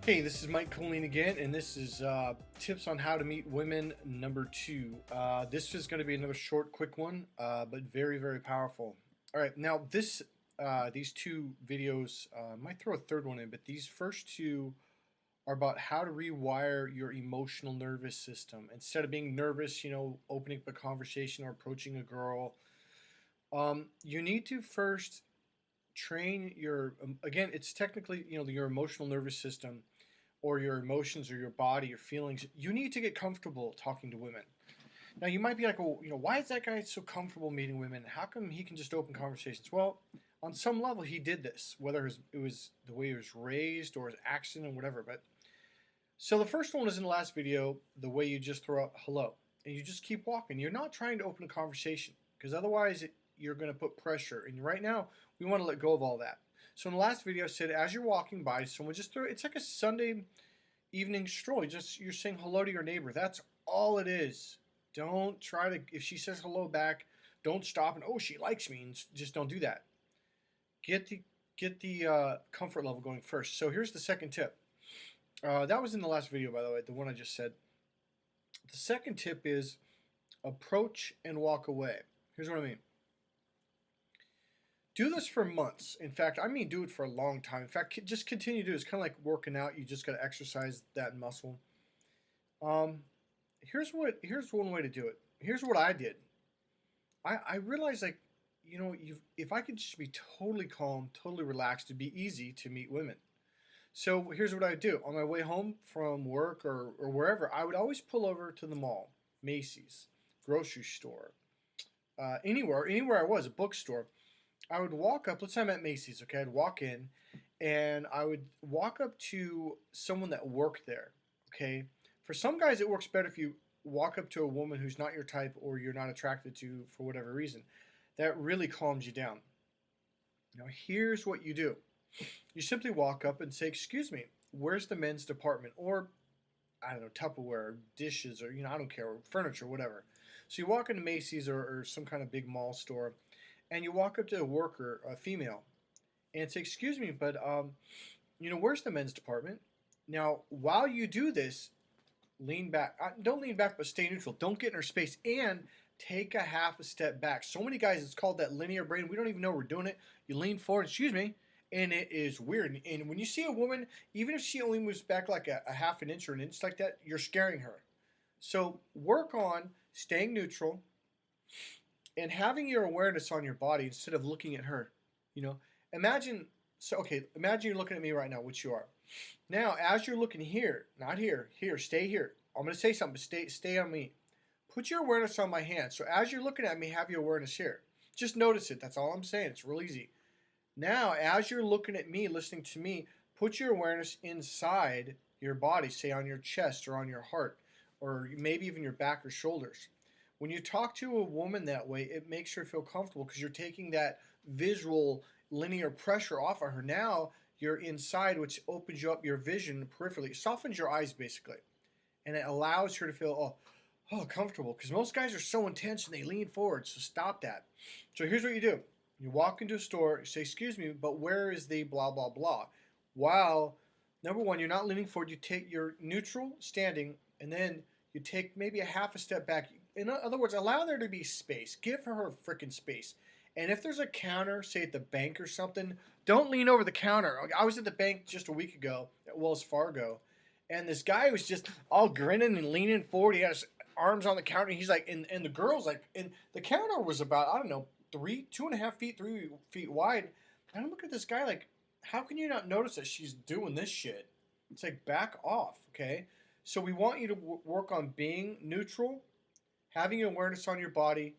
Hey, this is Mike Kollin again, and this is tips on how to meet women number 2. This is going to be another short, quick one, but very, very powerful. All right, now these two videos, might throw a third one in, but these first two are about how to rewire your emotional nervous system. Instead of being nervous, opening up a conversation or approaching a girl, you need to first train your, again, it's technically, your emotional nervous system or your emotions or your body, your feelings. You need to get comfortable talking to women. Now, you might be like, well, why is that guy so comfortable meeting women? How come he can just open conversations? Well, on some level, he did this, whether it was the way he was raised or his accent or whatever. But so the first one is in the last video, the way you just throw out hello and you just keep walking. You're not trying to open a conversation because otherwise you're going to put pressure. And right now, we want to let go of all that. So in the last video, I said as you're walking by someone, just throw. It's like a Sunday evening stroll. You're saying hello to your neighbor. That's all it is. Don't try to. If she says hello back, don't stop and she likes me, and just don't do that. Get the comfort level going first. So here's the second tip. That was in the last video, by the way, the one I just said. The second tip is approach and walk away. Here's what I mean. Do this for months. In fact, I mean do it for a long time. In fact, just continue to do it. It's kind of like working out. You just got to exercise that muscle. Here's one way to do it. Here's what I did. I realized, like, if I could just be totally calm, totally relaxed, it'd be easy to meet women. So here's what I would do. On my way home from work or wherever, I would always pull over to the mall, Macy's, grocery store, anywhere I was, a bookstore. I would walk up, let's say I'm at Macy's, okay? I'd walk in and I would walk up to someone that worked there, okay? For some guys, it works better if you walk up to a woman who's not your type or you're not attracted to for whatever reason. That really calms you down. Now, here's what you do. You simply walk up and say, excuse me, where's the men's department? Or, I don't know, Tupperware, dishes, or, I don't care, or furniture, whatever. So you walk into Macy's or some kind of big mall store, and you walk up to a worker, a female, and say, excuse me, but, where's the men's department? Now, while you do this, lean back. Don't lean back, but stay neutral. Don't get in her space, and take a half a step back. So many guys, it's called that linear brain. We don't even know we're doing it. You lean forward, excuse me, and it is weird. And when you see a woman, even if she only moves back like a half an inch or an inch like that, you're scaring her. So work on staying neutral and having your awareness on your body instead of looking at her. Imagine you're looking at me right now, which you are. Now, as you're looking here, not here, stay here. I'm going to say something, but stay on me. Put your awareness on my hand. So as you're looking at me, have your awareness here. Just notice it. That's all I'm saying. It's real easy. Now, as you're looking at me, listening to me, put your awareness inside your body, say on your chest or on your heart, or maybe even your back or shoulders. When you talk to a woman that way, it makes her feel comfortable because you're taking that visual linear pressure off of her. Now you're inside, which opens you up your vision peripherally. It softens your eyes, basically. And it allows her to feel, comfortable. Because most guys are so intense and they lean forward, so stop that. So here's what you do. You walk into a store, you say, excuse me, but where is the blah, blah, blah? While, number one, you're not leaning forward. You take your neutral standing, and then you take maybe a half a step back. In other words, allow there to be space. Give her freaking space. And if there's a counter, say at the bank or something, don't lean over the counter. I was at the bank just a week ago at Wells Fargo, and this guy was just all grinning and leaning forward. He had his arms on the counter. And he's like, and the girl's like, and the counter was about, 2.5 feet, 3 feet wide. And I'm looking at this guy like, how can you not notice that she's doing this shit? It's like, back off, okay? So we want you to work on being neutral, having your awareness on your body,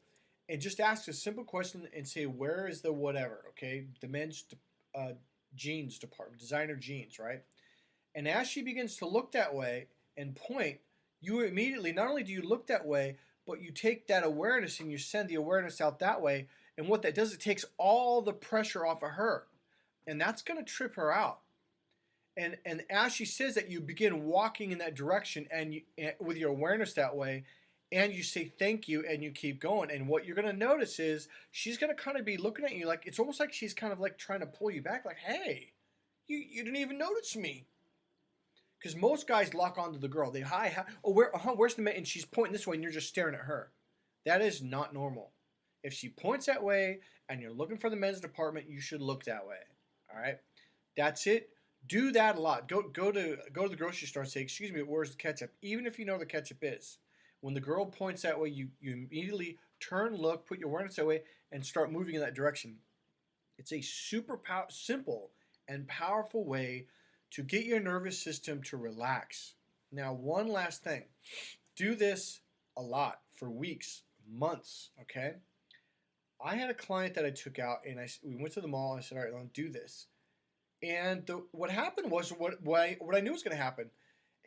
and just ask a simple question and say, where is the whatever, okay? The men's jeans department, designer jeans, right? And as she begins to look that way and point, you immediately, not only do you look that way, but you take that awareness and you send the awareness out that way. And what that does, it takes all the pressure off of her. And that's going to trip her out. And as she says that, you begin walking in that direction and with your awareness that way, and you say thank you and you keep going. And what you're going to notice is she's going to kind of be looking at you like, it's almost like she's kind of like trying to pull you back, like, hey, you didn't even notice me. Because most guys lock onto the girl. They hi, oh where's the man? And she's pointing this way, and you're just staring at her. That is not normal. If she points that way and you're looking for the men's department, you should look that way. All right, that's it. Do that a lot. Go to the grocery store and say, "Excuse me, where's the ketchup?" Even if you know the ketchup is. When the girl points that way, you immediately turn, look, put your awareness that way, and start moving in that direction. It's a simple and powerful way to get your nervous system to relax. Now, one last thing. Do this a lot for weeks, months, okay? I had a client that I took out, and we went to the mall, and I said, all right, let's do this. And what happened was what I knew was going to happen.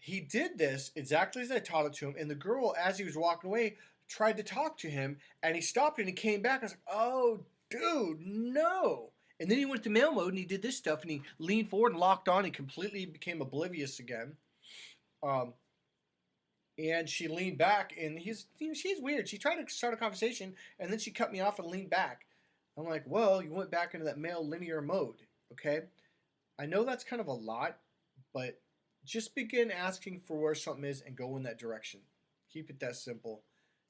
He did this exactly as I taught it to him, and the girl, as he was walking away, tried to talk to him, and he stopped and he came back. I was like, oh, dude, no. And then he went to male mode and he did this stuff, and he leaned forward and locked on and completely became oblivious again. And she leaned back, and she's weird. She tried to start a conversation, and then she cut me off and leaned back. I'm like, well, you went back into that male linear mode, okay? I know that's kind of a lot, but just begin asking for where something is and go in that direction. Keep it that simple.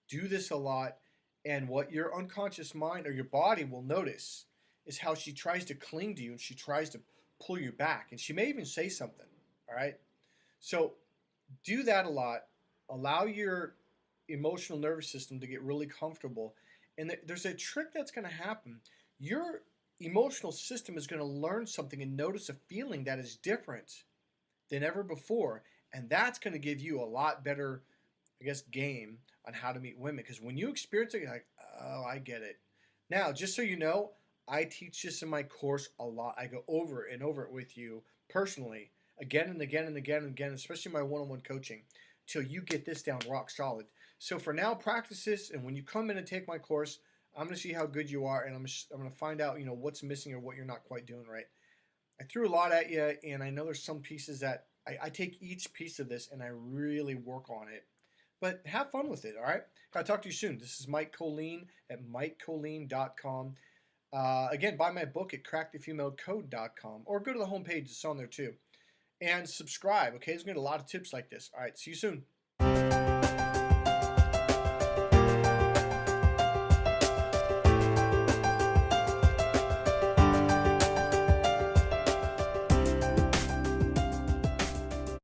Do this a lot, and what your unconscious mind or your body will notice is how she tries to cling to you and she tries to pull you back, and she may even say something, all right? So do that a lot. Allow your emotional nervous system to get really comfortable, and there's a trick that's going to happen. Your emotional system is going to learn something and notice a feeling that is different than ever before, and that's going to give you a lot better, I guess, game on how to meet women, because when you experience it, you're like, oh, I get it. Now, just so you know, I teach this in my course a lot. I go over and over it with you personally again and again and again and again, especially my one-on-one coaching, till you get this down rock solid. So for now, practice this, and when you come in and take my course, I'm going to see how good you are, and I'm going to find out, what's missing or what you're not quite doing right. I threw a lot at you, and I know there's some pieces that I take each piece of this and I really work on it. But have fun with it, all right? I'll talk to you soon. This is Mike Kollin at MikeKollin.com. Again, buy my book at crackthefemalecode.com, or go to the homepage. It's on there too. And subscribe, okay? There's going to be a lot of tips like this. All right, see you soon.